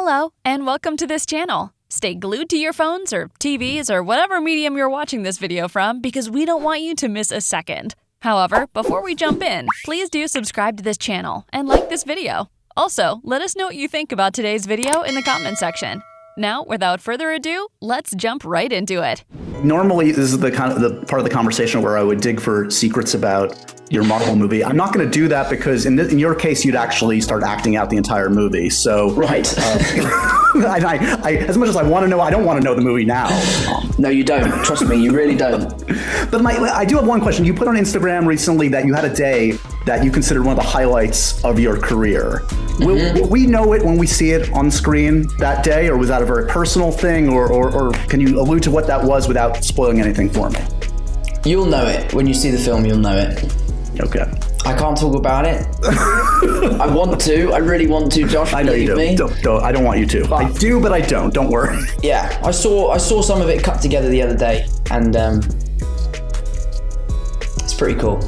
Hello, and welcome to this channel. Stay glued to your phones or TVs or whatever medium you're watching this video from because we don't want you to miss a second. However, before we jump in, please do subscribe to this channel and like this video. Also, let us know what you think about today's video in the comment section. Now, without further ado, let's jump right into it. Normally, this is the part of the conversation where I would dig for secrets about your Marvel movie. I'm not going to do that because in your case, you'd actually start acting out the entire movie. So, right. I, as much as I want to know, I don't want to know the movie now. No, you don't. Trust me, you really don't. But I do have one question. You put on Instagram recently that you had a day that you considered one of the highlights of your career. Will we know it when we see it on screen that day, or was that a very personal thing, or can you allude to what that was without spoiling anything for me? You'll know it. When you see the film, you'll know it. Okay. I can't talk about it. I want to. I really want to, Josh. I know you do. Me. Don't, I don't want you to. I do, but I don't. Don't worry. Yeah, I saw some of it cut together the other day, and it's pretty cool.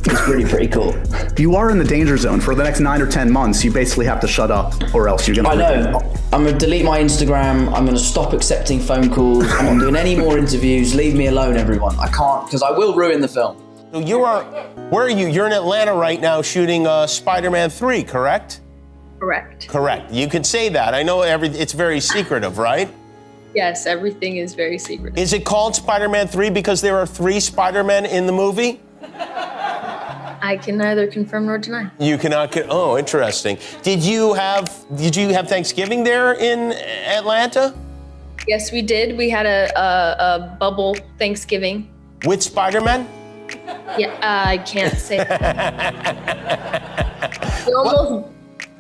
It's really pretty cool. You are in the danger zone for the next 9 or 10 months. You basically have to shut up, or else you're gonna. I know. I'm gonna delete my Instagram. I'm gonna stop accepting phone calls. I'm not doing any more interviews. Leave me alone, everyone. I can't, because I will ruin the film. So where are you? You're in Atlanta right now shooting Spider-Man 3, correct? Correct. Correct. You could say that. I know it's very secretive, right? Yes, everything is very secretive. Is it called Spider-Man 3 because there are 3 Spider-Men in the movie? I can neither confirm nor deny. You cannot. Oh, interesting. Did you have Thanksgiving there in Atlanta? Yes, we did. We had a bubble Thanksgiving. With Spider-Man? Yeah, I can't say. Almost.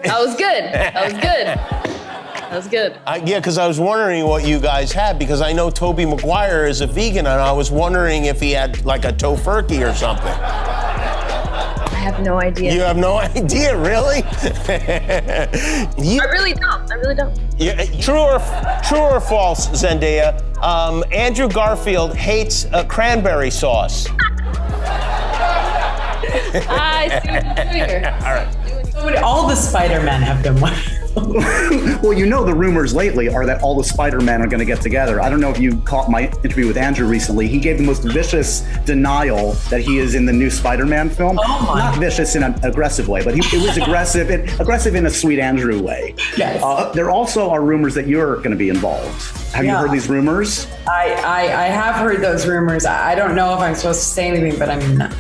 That was good. That was good. That was good. Yeah, because I was wondering what you guys had, because I know Tobey Maguire is a vegan, and I was wondering if he had like a tofurkey or something. I have no idea. You have no idea, really? I really don't. I really don't. Yeah, true or false, Zendaya? Andrew Garfield hates cranberry sauce. I see what you're doing here. All right. All the Spider-Men have been one. Well, you know the rumors lately are that all the Spider-Men are going to get together. I don't know if you caught my interview with Andrew recently. He gave the most vicious denial that he is in the new Spider-Man film. Oh my. Not vicious in an aggressive way, but it was aggressive in a sweet Andrew way. Yes. There also are rumors that you're going to be involved. Have you heard these rumors? I have heard those rumors. I don't know if I'm supposed to say anything, but I'm not.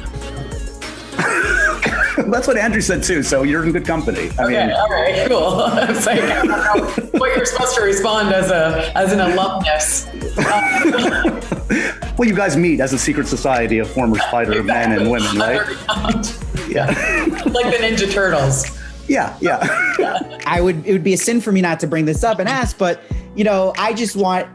That's what Andrew said too, so you're in good company. All right, cool. It's like, I don't know what you're supposed to respond as an alumnus. Well, you guys meet as a secret society of former Spider-Men and women, right? Yeah. Like the Ninja Turtles. Yeah. It would be a sin for me not to bring this up and ask, but I just want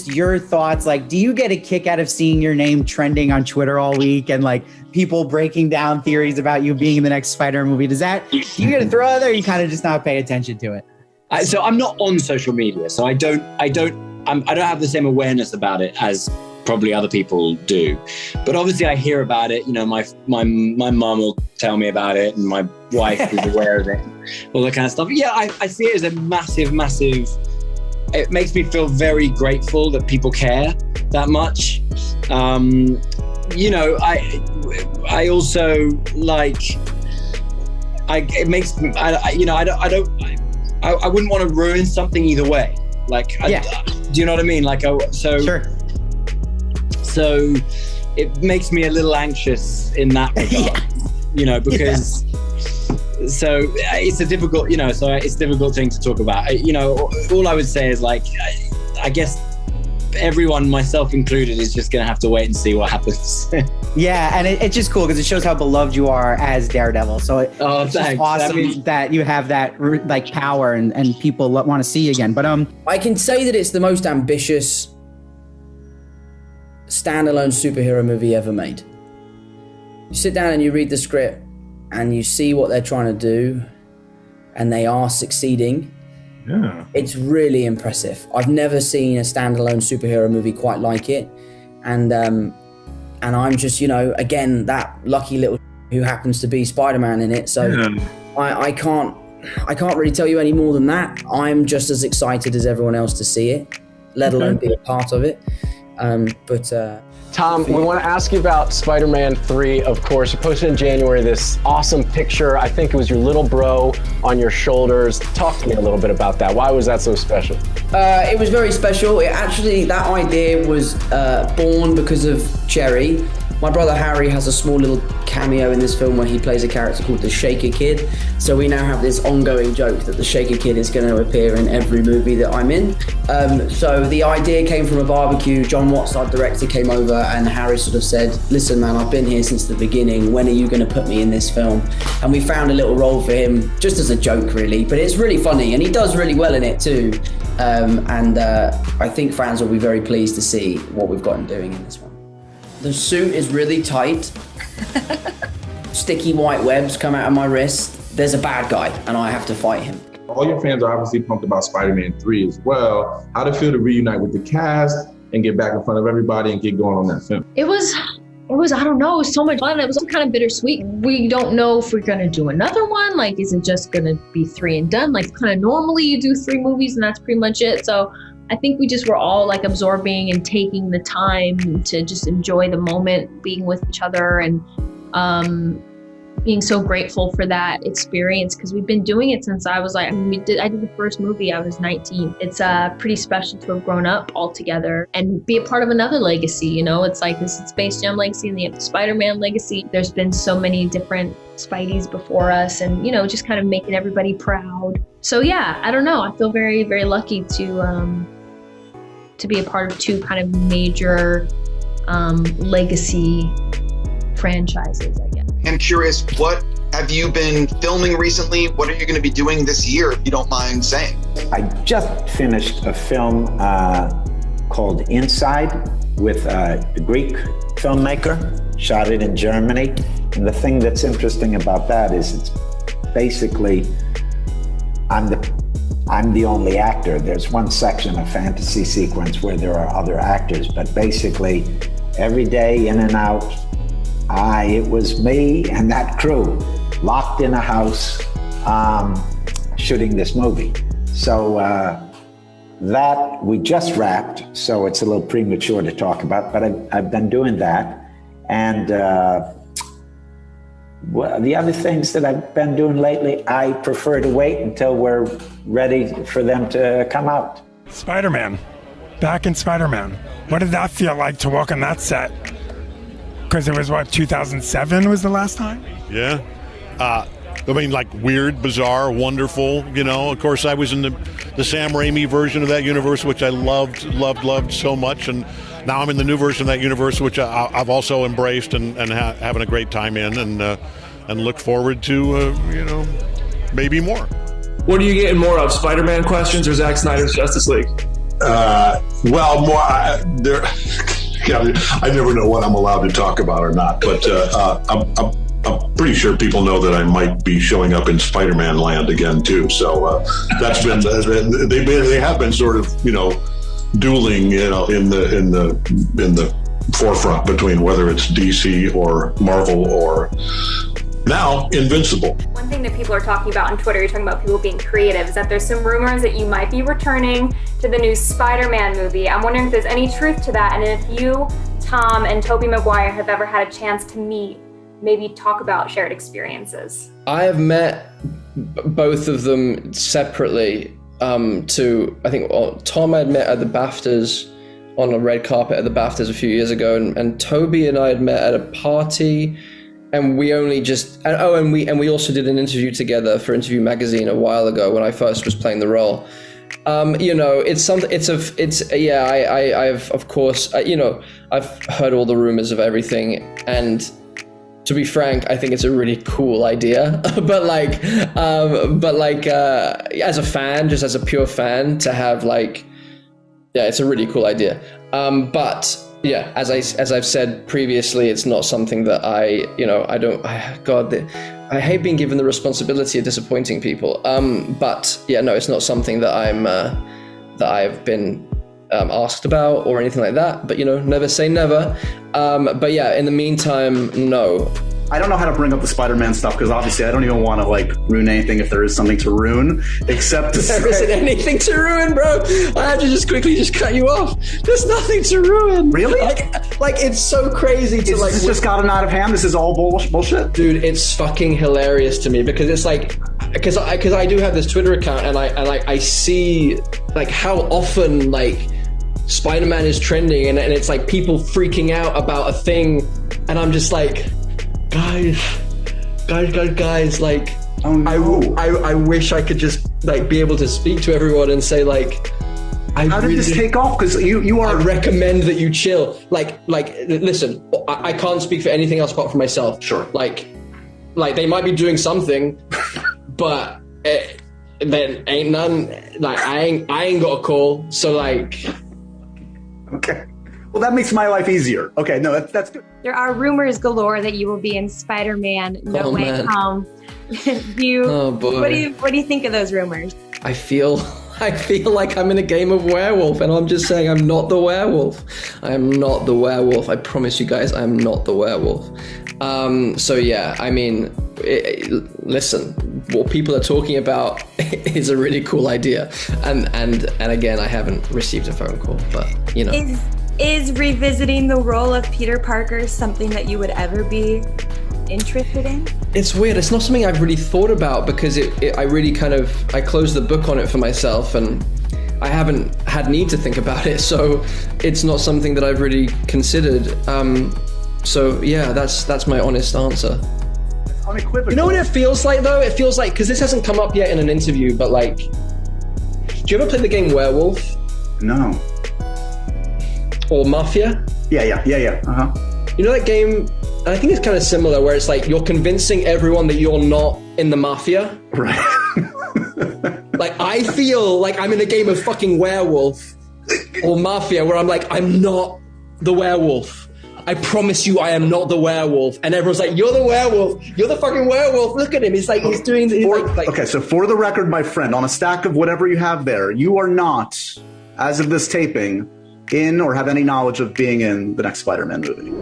your thoughts. Like, do you get a kick out of seeing your name trending on Twitter all week and like people breaking down theories about you being in the next Spider movie? Do you get a throw out there, or you kind of just not pay attention to it? So I'm not on social media, so I don't have the same awareness about it as probably other people do. But obviously I hear about it. My mum will tell me about it, and my wife is aware of it, all that kind of stuff. Yeah, I see it as a massive, it makes me feel very grateful that people care that much. I also like, it makes me, I wouldn't want to ruin something either way. Like, do you know what I mean? Like, Sure. So it makes me a little anxious in that regard, because so it's a difficult, it's a difficult thing to talk about. All I would say is like, I guess everyone, myself included, is just going to have to wait and see what happens. Yeah, and it's just cool because it shows how beloved you are as Daredevil. So it's just awesome that you have that like power and people want to see you again. But I can say that it's the most ambitious standalone superhero movie ever made. You sit down and you read the script and you see what they're trying to do, and they are succeeding. Yeah. It's really impressive. I've never seen a standalone superhero movie quite like it. And I'm just, again, that lucky little who happens to be Spider-Man in it. So I can't I can't really tell you any more than that. I'm just as excited as everyone else to see it, let alone be a part of it. Tom, we want to ask you about Spider-Man 3, of course. You posted in January this awesome picture. I think it was your little bro on your shoulders. Talk to me a little bit about that. Why was that so special? It was very special. That idea was born because of Cherry. My brother Harry has a small little cameo in this film where he plays a character called the Shaker Kid. So we now have this ongoing joke that the Shaker Kid is going to appear in every movie that I'm in. So the idea came from a barbecue. John Watts, our director, came over and Harry sort of said, listen, man, I've been here since the beginning. When are you going to put me in this film? And we found a little role for him just as a joke, really. But it's really funny and he does really well in it too. I think fans will be very pleased to see what we've got him doing in this one. The suit is really tight. Sticky white webs come out of my wrist. There's a bad guy and I have to fight him. All your fans are obviously pumped about Spider-Man 3 as well. How did it feel to reunite with the cast and get back in front of everybody and get going on that film? It was, I don't know, it was so much fun. It was kind of bittersweet. We don't know if we're gonna do another one. Like, is it just gonna be 3 and done? Like, kind of normally you do 3 movies and that's pretty much it. So I think we just were all like absorbing and taking the time to just enjoy the moment, being with each other and being so grateful for that experience because we've been doing it since I was like, I did the first movie, I was 19. It's pretty special to have grown up all together and be a part of another legacy, you know? It's like this Space Jam legacy and the Spider-Man legacy. There's been so many different Spideys before us and, you know, just kind of making everybody proud. So yeah, I don't know. I feel very, very lucky to be a part of 2 kind of major legacy franchises, I guess. I'm curious, what have you been filming recently? What are you going to be doing this year, if you don't mind saying? I just finished a film called Inside with a Greek filmmaker, shot it in Germany. And the thing that's interesting about that is it's basically, I'm the only actor. There's one section, a fantasy sequence where there are other actors, but basically every day in and out, it was me and that crew locked in a house shooting this movie. So that we just wrapped, so it's a little premature to talk about, but I've been doing that. And the other things that I've been doing lately, I prefer to wait until we're ready for them to come out. Spider-Man, back in Spider-Man. What did that feel like to walk on that set? Because it was, 2007 was the last time? Yeah. I mean, like weird, bizarre, wonderful, you know. Of course, I was in the Sam Raimi version of that universe, which I loved so much. And now I'm in the new version of that universe, which I've also embraced and having a great time in and look forward to, maybe more. What are you getting more of, Spider-Man questions or Zack Snyder's Justice League? More. I never know what I'm allowed to talk about or not, but I'm pretty sure people know that I might be showing up in Spider-Man land again too. So that's been they have been sort of dueling in the forefront between whether it's DC or Marvel or now Invincible. One thing that people are talking about on Twitter, you're talking about people being creative, is that there's some rumors that you might be returning to the new Spider-Man movie. I'm wondering if there's any truth to that, and if you, Tom, and Tobey Maguire have ever had a chance to meet, maybe talk about shared experiences. I have met both of them separately. I think Tom I had met at the BAFTAs on a red carpet at the BAFTAs a few years ago, and Tobey and I had met at a party. And we only and we also did an interview together for Interview Magazine a while ago when I first was playing the role. I've heard all the rumors of everything, and to be frank, I think it's a really cool idea. but as a fan, just as a pure fan, to have it's a really cool idea. Yeah, as I've said previously, it's not something that I hate being given the responsibility of disappointing people. It's not something that I've been asked about or anything like that. But never say never. In the meantime, no. I don't know how to bring up the Spider-Man stuff because obviously I don't even want to like ruin anything if there is something to ruin, except to there isn't anything to ruin, bro. I had to just quickly cut you off. There's nothing to ruin. Really? Like it's so crazy to like. This just gotten out of hand. This is all bullshit, dude. It's fucking hilarious to me because it's like because I do have this Twitter account and I see like how often like Spider-Man is trending and it's like people freaking out about a thing, and I'm just like, guys, like, oh, no. I wish I could just like be able to speak to everyone and say like, how did this take off? Because you are. I recommend that you chill. Like, listen, I can't speak for anything else apart from myself. Sure. Like they might be doing something, but then ain't none. Like I ain't got a call. So like. Okay. Well, that makes my life easier. Okay, no, that's good. There are rumors galore that you will be in Spider-Man No Way Home. Oh boy. What do you think of those rumors? I feel like I'm in a game of werewolf, and I'm just saying I'm not the werewolf. I am not the werewolf. I promise you guys, I am not the werewolf. So yeah, I mean, listen, what people are talking about is a really cool idea, and again, I haven't received a phone call, but you know. Is revisiting the role of Peter Parker something that you would ever be interested in? It's weird. It's not something I've really thought about because I really I closed the book on it for myself and I haven't had need to think about it. So it's not something that I've really considered. So yeah, that's my honest answer. Unequivocal. You know what it feels like though? It feels like, because this hasn't come up yet in an interview, but like, do you ever play the game Werewolf? No. Or Mafia? Yeah. Uh-huh. You know that game? I think it's kind of similar, where it's like you're convincing everyone that you're not in the Mafia. Right. Like, I feel like I'm in a game of fucking Werewolf or Mafia, where I'm like, I'm not the werewolf. I promise you I am not the werewolf. And everyone's like, you're the werewolf. You're the fucking werewolf. Look at him. He's like, he's doing... Okay, so for the record, my friend, on a stack of whatever you have there, you are not, as of this taping, in or have any knowledge of being in the next Spider-Man movie.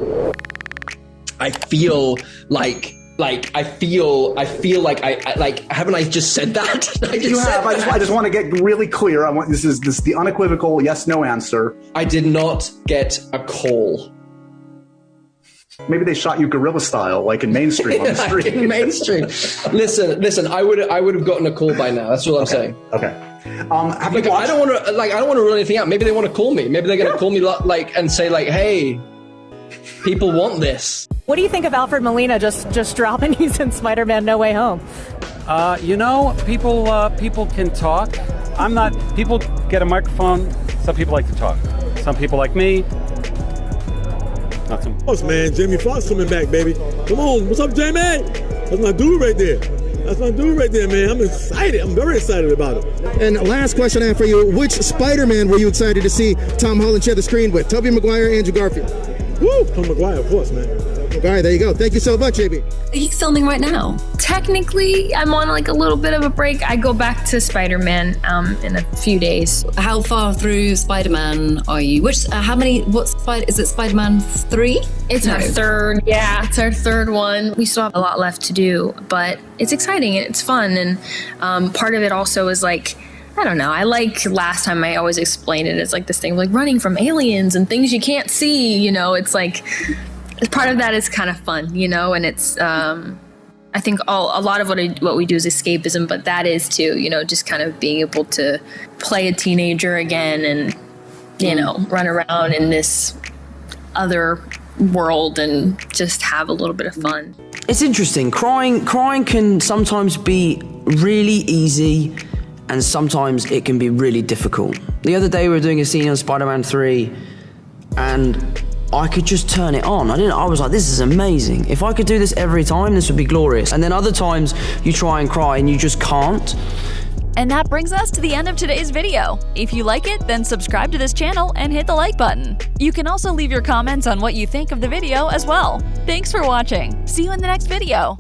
I feel like haven't I just said that? You have. I just want to get really clear. This is the unequivocal yes/no answer. I did not get a call. Maybe they shot you guerrilla style, like in Mainstream on the street. In Mainstream. Listen. I would have gotten a call by now. That's what I'm saying. Okay. I don't want to rule anything out. Maybe they want to call me. Maybe they're going to call me and say like, "Hey, people want this." What do you think of Alfred Molina just dropping he's in Spider-Man No Way Home? People can talk. People get a microphone. Some people like to talk. Some people like me. Not some. Fox, man, Jamie Foxx coming back, baby. Come on, what's up, Jamie? That's my dude right there. Man. I'm excited. I'm very excited about it. And last question I have for you: which Spider-Man were you excited to see Tom Holland share the screen with? Tobey Maguire, Andrew Garfield. Woo! Tom Maguire, of course, man. All right, there you go. Thank you so much, AB. Are you filming right now? Technically, I'm on like a little bit of a break. I go back to Spider-Man in a few days. How far through Spider-Man are you? Is it Spider-Man 3? It's our third. Yeah, it's our third one. We still have a lot left to do, but it's exciting and it's fun. And part of it also is like, I don't know. I like last time I always explained it as like this thing like running from aliens and things you can't see. You know, it's like part of that is kind of fun, you know, and it's I think a lot of what we do is escapism, but that is too, you know, just kind of being able to play a teenager again and, you know, run around in this other world and just have a little bit of fun. It's interesting. Crying can sometimes be really easy and sometimes it can be really difficult. The other day we were doing a scene on Spider-Man 3 and I could just turn it on. I was like, this is amazing. If I could do this every time, this would be glorious. And then other times you try and cry and you just can't. And that brings us to the end of today's video. If you like it, then subscribe to this channel and hit the like button. You can also leave your comments on what you think of the video as well. Thanks for watching. See you in the next video.